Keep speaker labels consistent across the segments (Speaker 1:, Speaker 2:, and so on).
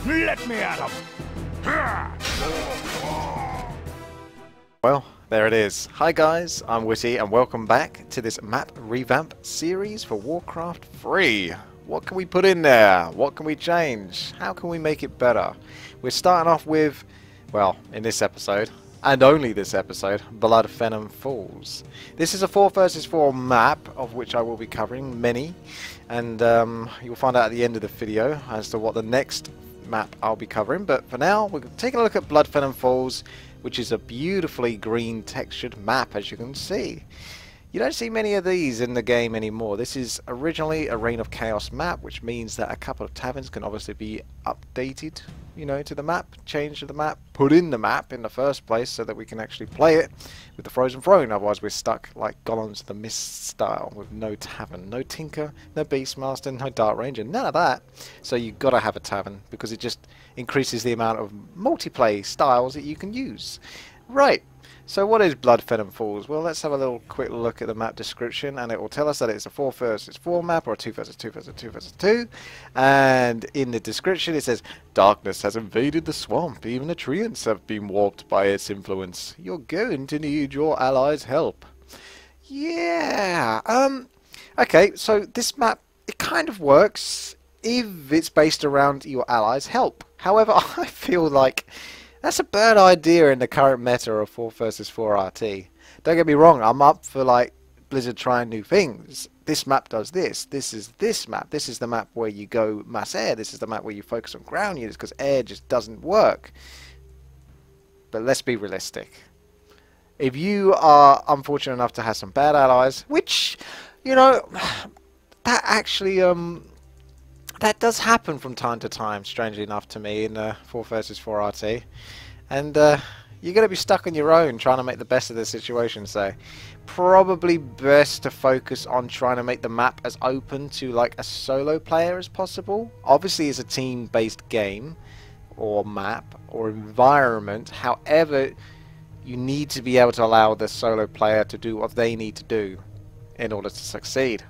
Speaker 1: Let me at him!
Speaker 2: Well, there it is. Hi guys, I'm WTii and welcome back to this map revamp series for Warcraft 3. What can we put in there? What can we change? How can we make it better? We're starting off with, well, in this episode, and only this episode, Bloodvenom Falls. This is a 4 versus 4 map, of which I will be covering many, and you'll find out at the end of the video as to what the next map I'll be covering. But for now, we're taking a look at Bloodvenom Falls, which is a beautifully green textured map, as you can see. You don't see many of these in the game anymore. This is originally a Reign of Chaos map, which means that a couple of taverns can obviously be updated, you know, to the map, changed to the map, put in the map in the first place so that we can actually play it with the Frozen Throne. Otherwise we're stuck like Golems of the Mist style with no tavern, no Tinker, no Beastmaster, no Dark Ranger, none of that. So you've got to have a tavern because it just increases the amount of multiplayer styles that you can use. Right. So what is Bloodvenom Falls? Well, let's have a little quick look at the map description, and it will tell us that it's a 4 versus 4 map, or a 2 versus 2 versus 2 versus 2. And in the description it says, "Darkness has invaded the swamp. Even the treants have been warped by its influence. You're going to need your allies' help." Yeah. Okay, so this map, it kind of works if it's based around your allies' help. However, I feel like that's a bad idea in the current meta of 4 versus 4 RT. Don't get me wrong, I'm up for like Blizzard trying new things. This map does this. This is this map. This is the map where you go mass air. This is the map where you focus on ground units because air just doesn't work. But let's be realistic. If you are unfortunate enough to have some bad allies, which, you know, that actually that does happen from time to time, strangely enough to me, in 4 versus 4 RT. And you're going to be stuck on your own trying to make the best of the situation, so probably best to focus on trying to make the map as open to like a solo player as possible. Obviously it's a team-based game, or map, or environment. However, you need to be able to allow the solo player to do what they need to do in order to succeed.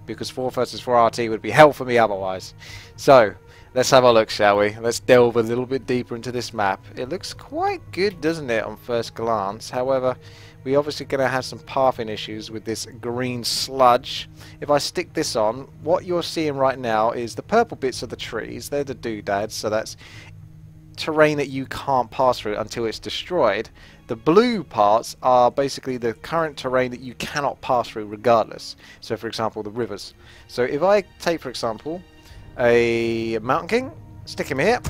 Speaker 2: Because 4 versus 4 RT would be hell for me otherwise. So, let's have a look, shall we? Let's delve a little bit deeper into this map. It looks quite good, doesn't it, on first glance? However, we're obviously going to have some pathing issues with this green sludge. If I stick this on, what you're seeing right now is the purple bits of the trees. They're the doodads, so that's terrain that you can't pass through until it's destroyed. The blue parts are basically the current terrain that you cannot pass through regardless. So for example, the rivers. So if I take, for example, a Mountain King, stick him here,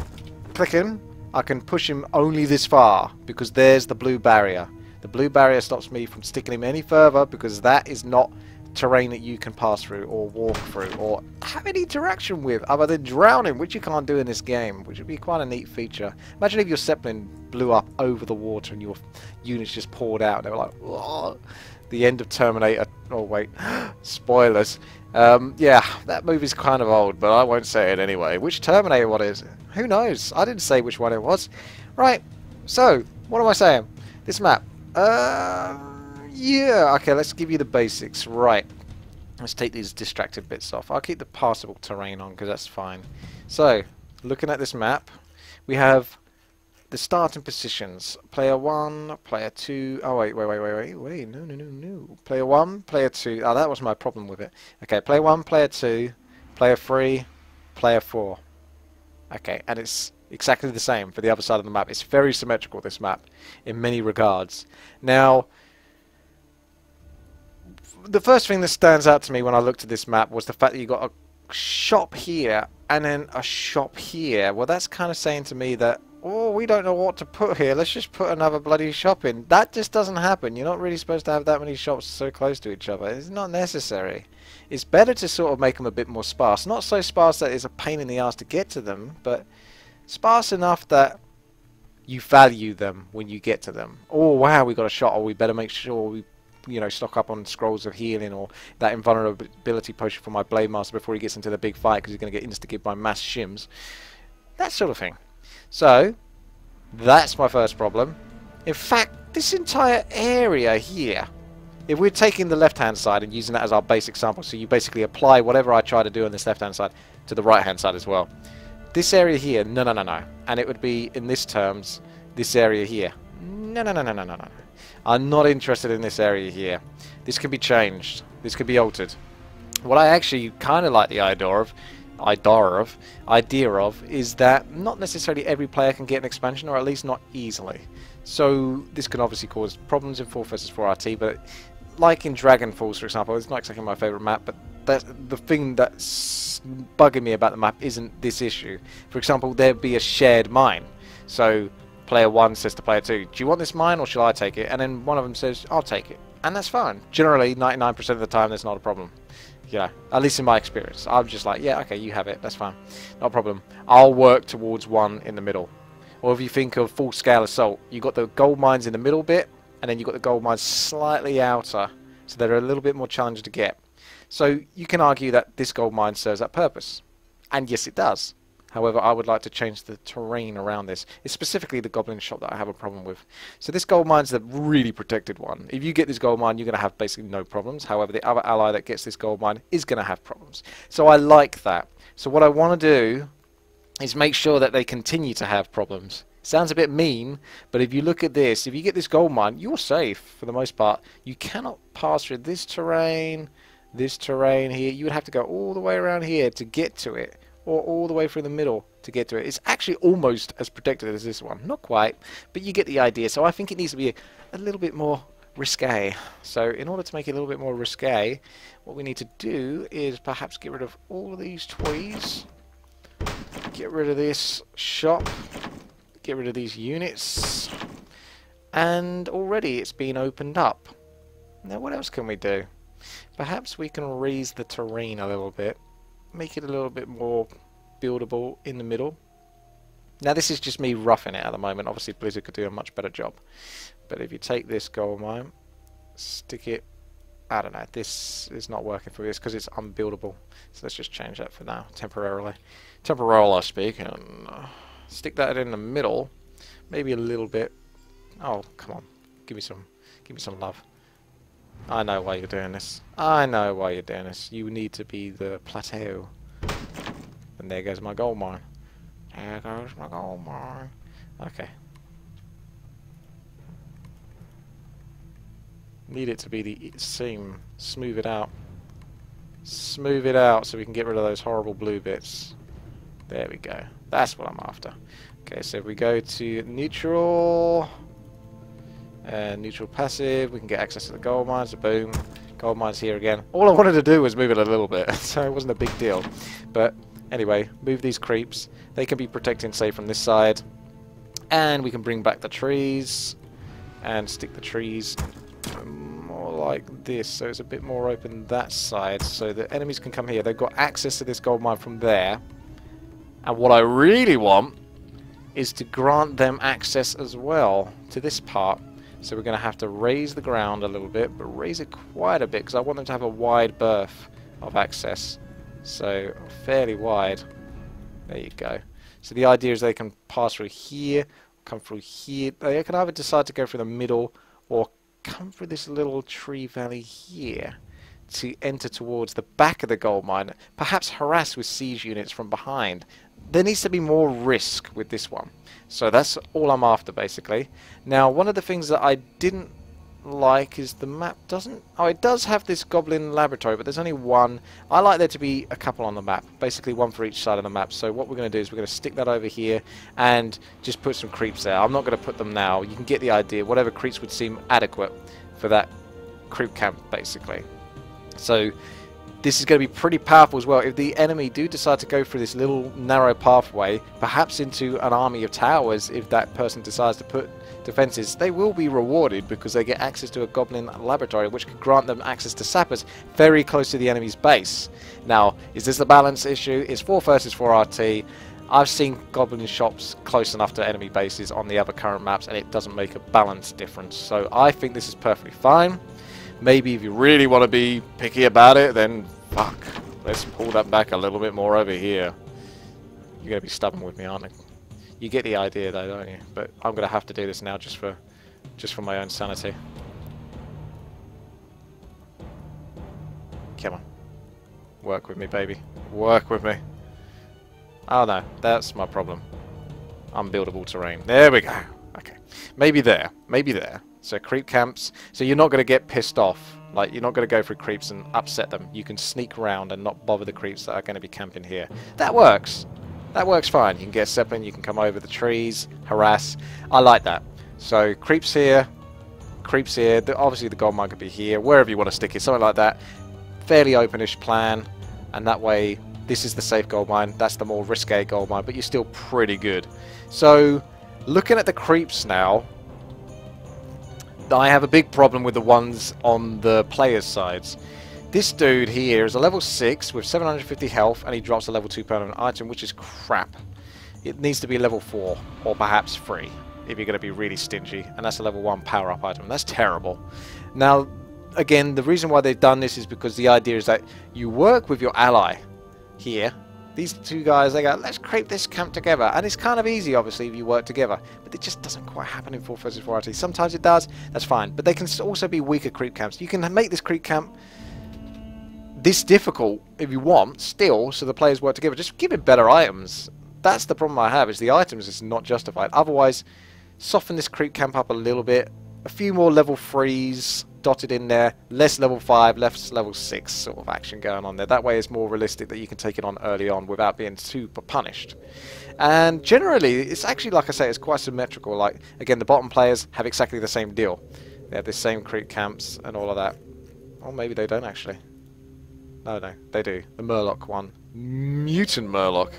Speaker 2: click him, I can push him only this far because there's the blue barrier. The blue barrier stops me from sticking him any further because that is not terrain that you can pass through or walk through or have any interaction with other than drowning, which you can't do in this game, which would be quite a neat feature. Imagine if your Zeppelin blew up over the water and your units just poured out and they were like, "Whoa." The end of Terminator. Oh wait, spoilers. Yeah, that movie's kind of old, but I won't say it anyway. Which Terminator one is? Who knows? I didn't say which one it was. Right, so what am I saying? This map. Yeah, okay, let's give you the basics. Right, let's take these distracted bits off. I'll keep the passable terrain on because that's fine. So, looking at this map, we have the starting positions. Player 1, player 2. Oh, wait, no. Player 1, player 2. Oh, that was my problem with it. Okay, player 1, player 2, player 3, player 4. Okay, and it's exactly the same for the other side of the map. It's very symmetrical, this map, in many regards. Now, the first thing that stands out to me when I looked at this map was the fact that you got a shop here and then a shop here. Well, that's kind of saying to me that, oh, we don't know what to put here. Let's just put another bloody shop in. That just doesn't happen. You're not really supposed to have that many shops so close to each other. It's not necessary. It's better to sort of make them a bit more sparse. Not so sparse that it's a pain in the ass to get to them, but sparse enough that you value them when you get to them. Oh, wow, we got a shot. Oh, we better make sure we, you know, stock up on scrolls of healing or that invulnerability potion for my Blade Master before he gets into the big fight because he's going to get insta-gibbed by mass shims. That sort of thing. So, that's my first problem. In fact, this entire area here, if we're taking the left-hand side and using that as our basic sample, so you basically apply whatever I try to do on this left-hand side to the right-hand side as well. This area here, no, no, no, no. And it would be, in this terms, this area here. No, no, no, no, no, no, no. I'm not interested in this area here. This can be changed. This can be altered. What I actually kind of like the idea of is that not necessarily every player can get an expansion, or at least not easily. So this can obviously cause problems in 4 vs 4 RT, but like in Dragon Falls, for example, it's not exactly my favourite map, but the thing that's bugging me about the map isn't this issue. For example, there'd be a shared mine. So player 1 says to player 2, do you want this mine or shall I take it? And then one of them says, I'll take it. And that's fine. Generally, 99% of the time, there's not a problem. You know, at least in my experience. I'm just like, yeah, okay, you have it. That's fine. No problem. I'll work towards one in the middle. Or if you think of full-scale assault, you got the gold mines in the middle bit, and then you got the gold mines slightly outer, so they're a little bit more challenging to get. So you can argue that this gold mine serves that purpose. And yes, it does. However, I would like to change the terrain around this. It's specifically the goblin shop that I have a problem with. So this gold mine's the really protected one. If you get this gold mine, you're going to have basically no problems. However, the other ally that gets this gold mine is going to have problems. So I like that. So what I want to do is make sure that they continue to have problems. Sounds a bit mean, but if you look at this, if you get this gold mine, you're safe for the most part. You cannot pass through this terrain here. You would have to go all the way around here to get to it, or all the way through the middle to get to it. It's actually almost as protected as this one. Not quite, but you get the idea. So I think it needs to be a little bit more risque. So in order to make it a little bit more risque, what we need to do is perhaps get rid of all of these toys, get rid of this shop, get rid of these units, and already it's been opened up. Now what else can we do? Perhaps we can raise the terrain a little bit, make it a little bit more buildable in the middle. Now this is just me roughing it at the moment. Obviously Blizzard could do a much better job. But if you take this gold mine, stick it, I don't know, this is not working for this because it's unbuildable. So let's just change that for now, temporarily. Temporarily speaking, stick that in the middle, maybe a little bit. Oh, come on, give me some love. I know why you're doing this. I know why you're doing this. You need to be the plateau. And there goes my gold mine. There goes my gold mine. Okay. Need it to be the seam. Smooth it out. Smooth it out so we can get rid of those horrible blue bits. There we go. That's what I'm after. Okay, so if we go to neutral... neutral passive, we can get access to the gold mines, so boom, gold mines here again. All I wanted to do was move it a little bit, so it wasn't a big deal. But anyway, move these creeps. They can be protecting, say, from this side. And we can bring back the trees and stick the trees more like this, so it's a bit more open that side, so the enemies can come here. They've got access to this gold mine from there. And what I really want is to grant them access as well to this part. So we're going to have to raise the ground a little bit, but raise it quite a bit because I want them to have a wide berth of access. So fairly wide. There you go. So the idea is they can pass through here, come through here. They can either decide to go through the middle or come through this little tree valley here to enter towards the back of the gold mine, perhaps harass with siege units from behind. There needs to be more risk with this one. So that's all I'm after, basically. Now, one of the things that I didn't like is the map doesn't... Oh, it does have this goblin laboratory, but there's only one. I like there to be a couple on the map, basically one for each side of the map. So what we're going to do is we're going to stick that over here and just put some creeps there. I'm not going to put them now. You can get the idea. Whatever creeps would seem adequate for that creep camp, basically. So this is going to be pretty powerful as well. If the enemy do decide to go through this little narrow pathway, perhaps into an army of towers, if that person decides to put defenses, they will be rewarded because they get access to a goblin laboratory, which could grant them access to sappers very close to the enemy's base. Now, is this a balance issue? It's 4 versus 4 RT. I've seen goblin shops close enough to enemy bases on the other current maps, and it doesn't make a balance difference. So I think this is perfectly fine. Maybe if you really want to be picky about it, then fuck, let's pull that back a little bit more over here. You're going to be stubborn with me, aren't you? You get the idea though, don't you? But I'm going to have to do this now just for my own sanity. Come on. Work with me, baby. Work with me. Oh no, that's my problem. Unbuildable terrain. There we go. Okay. Maybe there. Maybe there. So creep camps. So you're not going to get pissed off. Like, you're not going to go through creeps and upset them. You can sneak around and not bother the creeps that are going to be camping here. That works. That works fine. You can get a Zeppelin, you can come over the trees, harass. I like that. So creeps here. Creeps here. Obviously the gold mine could be here. Wherever you want to stick it. Something like that. Fairly openish plan. And that way, this is the safe gold mine. That's the more risque gold mine. But you're still pretty good. So, looking at the creeps now, I have a big problem with the ones on the players' sides. This dude here is a level 6 with 750 health, and he drops a level 2 permanent item, which is crap. It needs to be level 4, or perhaps 3, if you're going to be really stingy, and that's a level 1 power-up item. That's terrible. Now, again, the reason why they've done this is because the idea is that you work with your ally here. These two guys, they go, let's create this camp together. And it's kind of easy, obviously, if you work together. But it just doesn't quite happen in 4 vs 4 RT. Sometimes it does, that's fine. But they can also be weaker creep camps. You can make this creep camp this difficult, if you want, still, so the players work together. Just give it better items. That's the problem I have, is the items is not justified. Otherwise, soften this creep camp up a little bit. A few more level 3s dotted in there, less level 5, less level 6 sort of action going on there. That way it's more realistic that you can take it on early on without being super punished. And generally, it's actually, like I say, it's quite symmetrical. Like, again, the bottom players have exactly the same deal. They have the same creep camps and all of that. Or maybe they don't, actually. No, they do. The Murloc one. Mutant Murloc.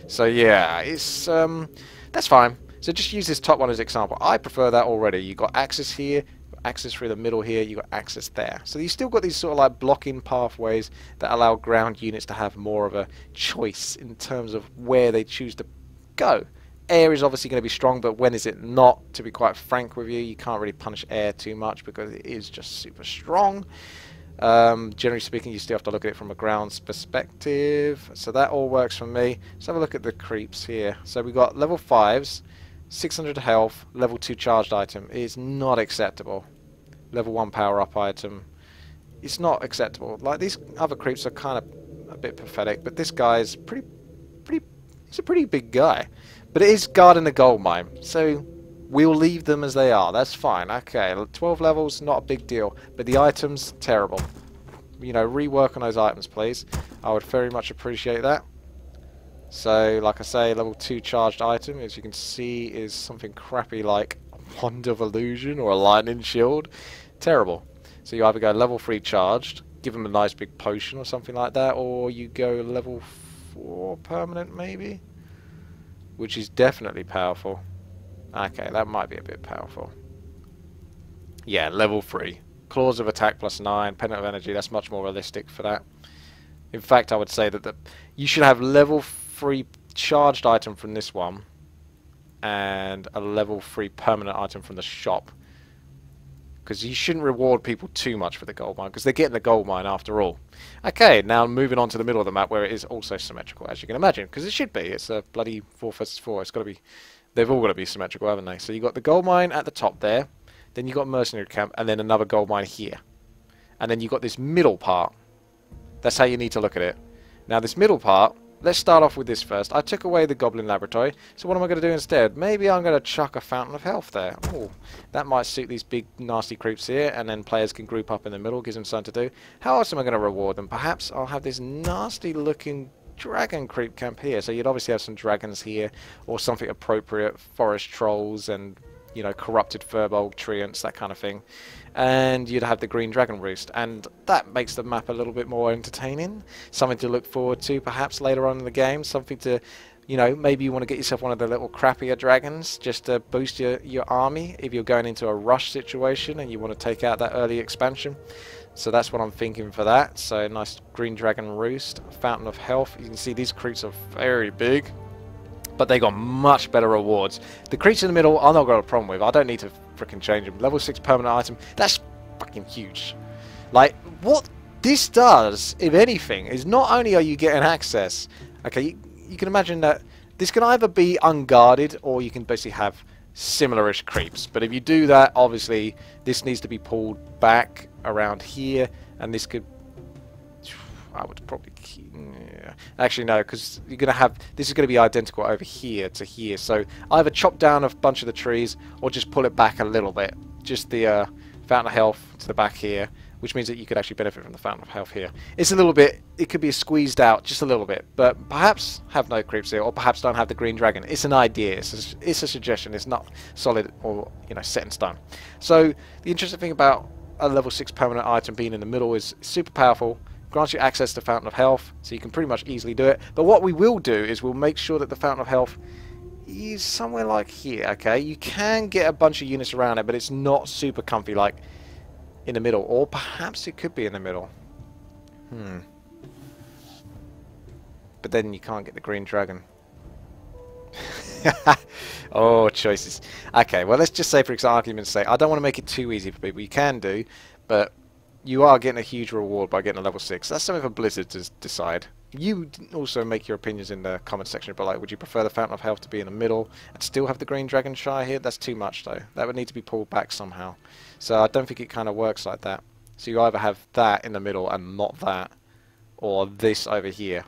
Speaker 2: So, yeah, it's, that's fine. So just use this top one as an example. I prefer that already. You've got access here, access through the middle here, you've got access there. So you've still got these sort of like blocking pathways that allow ground units to have more of a choice in terms of where they choose to go. Air is obviously going to be strong, but when is it not? To be quite frank with you, you can't really punish air too much because it is just super strong. Generally speaking, you still have to look at it from a grounds perspective. So that all works for me. Let's have a look at the creeps here. So we've got level 5s. 600 health, level 2 charged item is not acceptable. Level 1 power up item, it's not acceptable. Like, these other creeps are kind of a bit pathetic, but this guy is he's a pretty big guy. But it is guarding the gold mine, so we'll leave them as they are. That's fine. Okay, 12 levels, not a big deal. But the items, terrible. You know, rework on those items, please. I would very much appreciate that. So, like I say, level 2 charged item, as you can see, is something crappy like Wand of Illusion or a Lightning Shield. Terrible. So you either go level 3 charged, give them a nice big potion or something like that, or you go level 4 permanent maybe, which is definitely powerful. Okay, that might be a bit powerful. Yeah, level 3. Claws of attack plus 9, pendant of energy, that's much more realistic for that. In fact, I would say that you should have level 3 charged item from this one and a level 3 permanent item from the shop, because you shouldn't reward people too much for the gold mine because they're getting the gold mine after all. Okay, now moving on to the middle of the map where it is also symmetrical, as you can imagine, because it should be. It's a bloody 4 vs 4. It's got to be. They've all got to be symmetrical, haven't they? So you got the gold mine at the top there, then you got mercenary camp, and then another gold mine here, and then you got this middle part. That's how you need to look at it. Now this middle part, let's start off with this first. I took away the Goblin Laboratory, so what am I going to do instead? Maybe I'm going to chuck a Fountain of Health there. Oh, that might suit these big nasty creeps here, and then players can group up in the middle, gives them something to do. How else am I going to reward them? Perhaps I'll have this nasty looking dragon creep camp here. So you'd obviously have some dragons here, or something appropriate, forest trolls and, you know, corrupted furbolg treants, that kind of thing. And you'd have the green dragon roost, and that makes the map a little bit more entertaining. Something to look forward to perhaps later on in the game. Something to, you know, maybe you want to get yourself one of the little crappier dragons just to boost your army if you're going into a rush situation and you want to take out that early expansion. So that's what I'm thinking for that. So nice green dragon roost, Fountain of Health. You can see these creeps are very big, but they got much better rewards. The creeps in the middle I've not got a problem with. I don't need to freaking change them. Level 6 permanent item, that's fucking huge. Like, what this does, if anything, is not only are you getting access, okay, you can imagine that this can either be unguarded or you can basically have similar-ish creeps. But if you do that, obviously this needs to be pulled back around here, and this could, I would probably keep... Yeah. Actually, no, because you're going to have... This is going to be identical over here to here. So either chop down a bunch of the trees or just pull it back a little bit. Just the Fountain of Health to the back here, which means that you could actually benefit from the Fountain of Health here. It's a little bit... It could be squeezed out just a little bit. But perhaps have no creeps here, or perhaps don't have the green dragon. It's an idea. It's a suggestion. It's not solid or, you know, set in stone. So the interesting thing about a level 6 permanent item being in the middle is super powerful. Grants you access to Fountain of Health, so you can pretty much easily do it. But what we will do is we'll make sure that the Fountain of Health is somewhere like here, okay? You can get a bunch of units around it, but it's not super comfy like in the middle. Or perhaps it could be in the middle. But then you can't get the green dragon. Oh, choices. Okay, well, let's just say, for argument's sake, I don't want to make it too easy for people. You can do, but you are getting a huge reward by getting a level 6. That's something for Blizzard to decide. You also make your opinions in the comment section, but like, would you prefer the Fountain of Health to be in the middle and still have the Green Dragon Shire here? That's too much, though. That would need to be pulled back somehow. So I don't think it kind of works like that. So you either have that in the middle and not that, or this over here.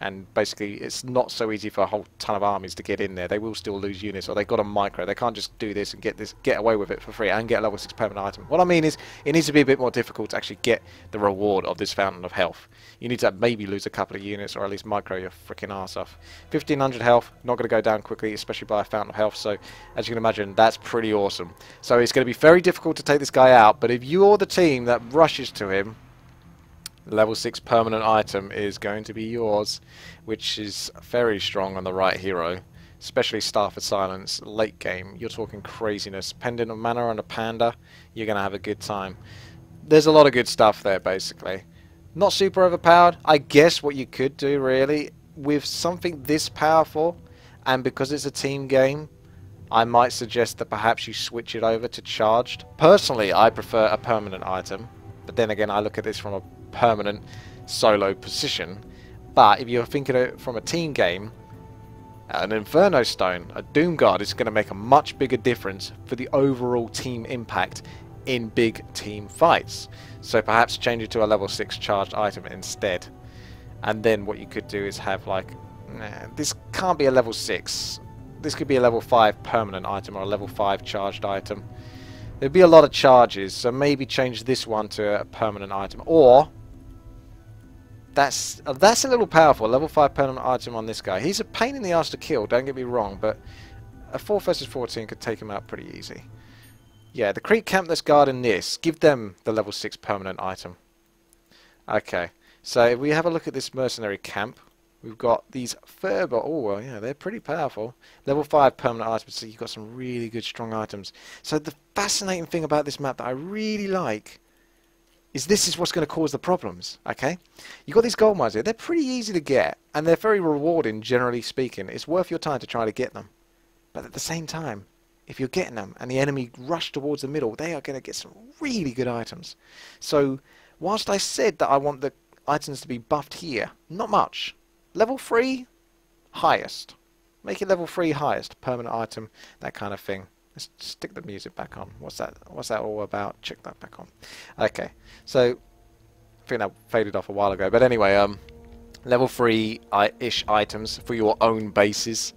Speaker 2: And basically, it's not so easy for a whole ton of armies to get in there. They will still lose units, or they've got a micro. They can't just do this and get away with it for free and get a level 6 permanent item. What I mean is, it needs to be a bit more difficult to actually get the reward of this Fountain of Health. You need to maybe lose a couple of units, or at least micro your freaking arse off. 1500 health, not going to go down quickly, especially by a Fountain of Health. So, as you can imagine, that's pretty awesome. So it's going to be very difficult to take this guy out. But if you're the team that rushes to him, level 6 permanent item is going to be yours, which is very strong on the right hero, especially Staff of Silence late game. You're talking craziness. Pendant of Mana on a Panda, you're going to have a good time. There's a lot of good stuff there, basically. Not super overpowered. I guess what you could do, really, with something this powerful, and because it's a team game, I might suggest that perhaps you switch it over to charged. Personally, I prefer a permanent item, but then again, I look at this from a permanent solo position. But if you're thinking of it from a team game, an Inferno Stone, a Doom Guard is going to make a much bigger difference for the overall team impact in big team fights. So perhaps change it to a level 6 charged item instead. And then what you could do is have like, this can't be a level 6. This could be a level 5 permanent item or a level 5 charged item. There'd be a lot of charges, so maybe change this one to a permanent item. Or that's a little powerful. Level 5 permanent item on this guy. He's a pain in the ass to kill, don't get me wrong, but a 4 versus 14 could take him out pretty easy. Yeah, the Creek Camp that's guarding this, give them the level 6 permanent item. Okay, so if we have a look at this mercenary camp, we've got these Ferber. Oh, well, yeah, they're pretty powerful. Level 5 permanent items, so you've got some really good strong items. So the fascinating thing about this map that I really like is this is what's going to cause the problems, okay? You've got these gold mines here. They're pretty easy to get, and they're very rewarding, generally speaking. It's worth your time to try to get them. But at the same time, if you're getting them and the enemy rush towards the middle, they are going to get some really good items. So, whilst I said that I want the items to be buffed here, not much. Level 3, highest. Make it level 3 highest, permanent item, that kind of thing. Let's stick the music back on. What's that all about? Check that back on. Okay, so I think that faded off a while ago. But anyway, level 3-ish items for your own bases.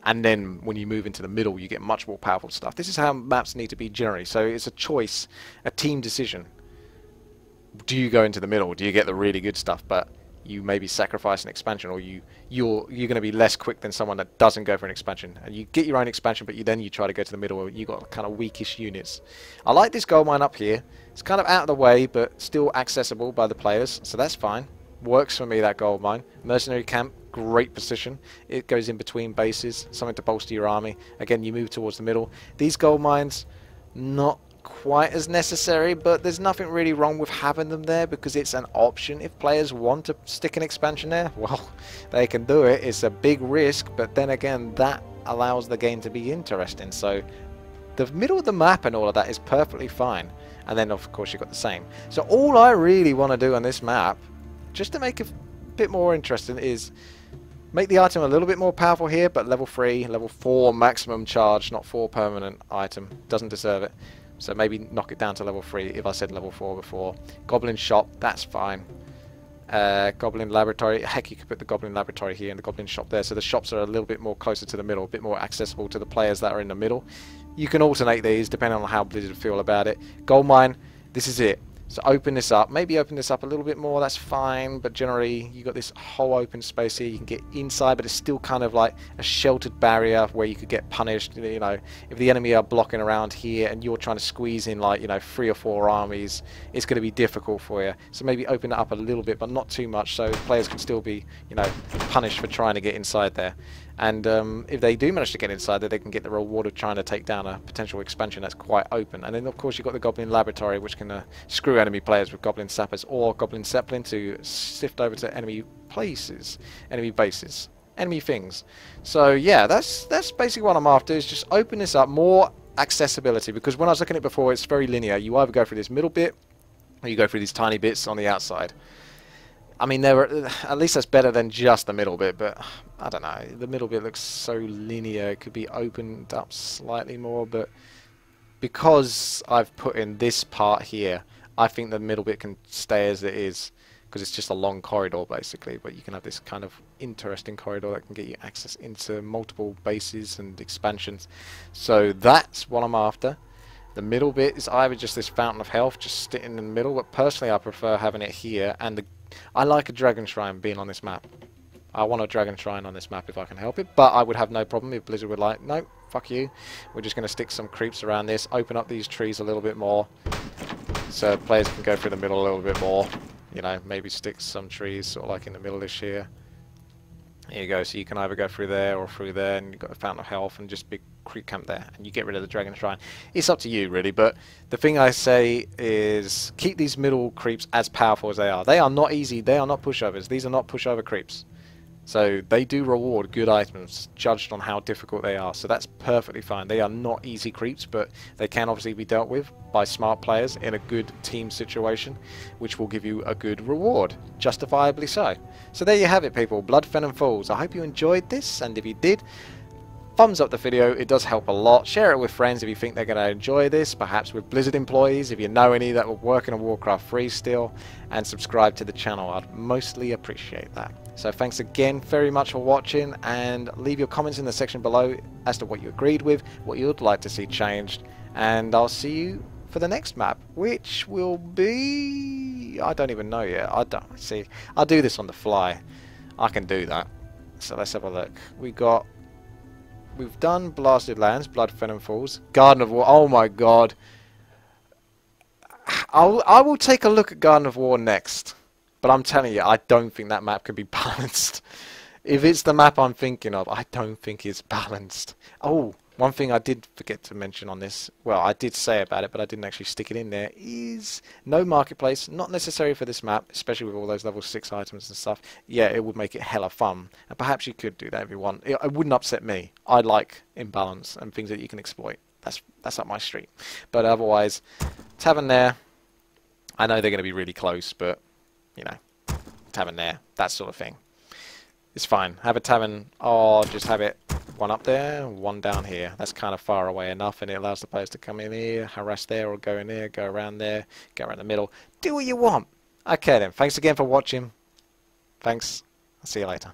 Speaker 2: And then when you move into the middle, you get much more powerful stuff. This is how maps need to be generally. So it's a choice, a team decision. Do you go into the middle? Do you get the really good stuff? But you maybe sacrifice an expansion, or you're going to be less quick than someone that doesn't go for an expansion, and you get your own expansion, but then you try to go to the middle where you got kind of weakish units. I like this gold mine up here. It's kind of out of the way, but still accessible by the players, so that's fine. Works for me, that gold mine. Mercenary camp, great position. It goes in between bases, something to bolster your army. Again, you move towards the middle. These gold mines, not quite as necessary, but there's nothing really wrong with having them there because it's an option. If players want to stick an expansion there, well, they can do it. It's a big risk, but then again, that allows the game to be interesting. So the middle of the map and all of that is perfectly fine. And then of course you've got the same. So all I really want to do on this map, just to make it a bit more interesting, is make the item a little bit more powerful here, but level 3, level 4 maximum charge, not 4 permanent item. Doesn't deserve it. So maybe knock it down to level 3 if I said level 4 before. Goblin Shop, that's fine. Goblin Laboratory. Heck, you could put the Goblin Laboratory here and the Goblin Shop there. So the shops are a little bit more closer to the middle, a bit more accessible to the players that are in the middle. You can alternate these depending on how Blizzard feel about it. Gold Mine, this is it. So open this up, maybe open this up a little bit more, that's fine, but generally you got this whole open space here. You can get inside, but it's still kind of like a sheltered barrier where you could get punished. You know, if the enemy are blocking around here and you're trying to squeeze in like, you know, 3 or 4 armies, it's going to be difficult for you. So maybe open it up a little bit, but not too much, so players can still be, you know, punished for trying to get inside there. And if they do manage to get inside there, they can get the reward of trying to take down a potential expansion that's quite open. And then, of course, you've got the Goblin Laboratory, which can screw enemy players with Goblin Sappers or Goblin Zeppelin to sift over to enemy places, enemy bases, enemy things. So, yeah, that's basically what I'm after, is just open this up, more accessibility. Because when I was looking at it before, it's very linear. You either go through this middle bit, or you go through these tiny bits on the outside. I mean, at least that's better than just the middle bit, but I don't know. The middle bit looks so linear. It could be opened up slightly more, but because I've put in this part here, I think the middle bit can stay as it is, because it's just a long corridor, basically. But you can have this kind of interesting corridor that can get you access into multiple bases and expansions. So that's what I'm after. The middle bit is either just this Fountain of Health, just sitting in the middle, but personally I prefer having it here, and I like a Dragon Shrine being on this map. I want a Dragon Shrine on this map if I can help it, but I would have no problem if Blizzard would like, no, fuck you. We're just going to stick some creeps around this, open up these trees a little bit more, so players can go through the middle a little bit more. You know, maybe stick some trees sort of like in the middle of this here. There you go, so you can either go through there or through there, and you've got a Fountain of Health and just big creep camp there, and you get rid of the Dragon Shrine. It's up to you, really, but the thing I say is keep these middle creeps as powerful as they are. They are not easy, they are not pushovers. These are not pushover creeps. So they do reward good items, judged on how difficult they are, so that's perfectly fine. They are not easy creeps, but they can obviously be dealt with by smart players in a good team situation, which will give you a good reward, justifiably so. So there you have it, people. Bloodvenom Falls. I hope you enjoyed this, and if you did, thumbs up the video. It does help a lot. Share it with friends if you think they're going to enjoy this, perhaps with Blizzard employees, if you know any that will work in Warcraft 3 still, and subscribe to the channel. I'd mostly appreciate that. So thanks again very much for watching, and leave your comments in the section below as to what you agreed with, what you would like to see changed, and I'll see you for the next map, which will be... I don't even know yet. I don't see. I'll do this on the fly. I can do that. So let's have a look. We've done Blasted Lands, Bloodvenom Falls, Garden of War. Oh my god. I will take a look at Garden of War next. But I'm telling you, I don't think that map can be balanced. If it's the map I'm thinking of, I don't think it's balanced. Oh, one thing I did forget to mention on this, well, I did say about it, but I didn't actually stick it in there, is no marketplace. Not necessary for this map, especially with all those level 6 items and stuff. Yeah, it would make it hella fun. And perhaps you could do that if you want. It wouldn't upset me. I like imbalance and things that you can exploit. That's up my street. But otherwise, tavern there. I know they're going to be really close, but, you know, tavern there, that sort of thing. It's fine. Have a tavern, or just have it one up there, one down here. That's kind of far away enough, and it allows the players to come in here, harass there, or go in here, go around there, go around the middle. Do what you want. Okay then, thanks again for watching. Thanks. I'll see you later.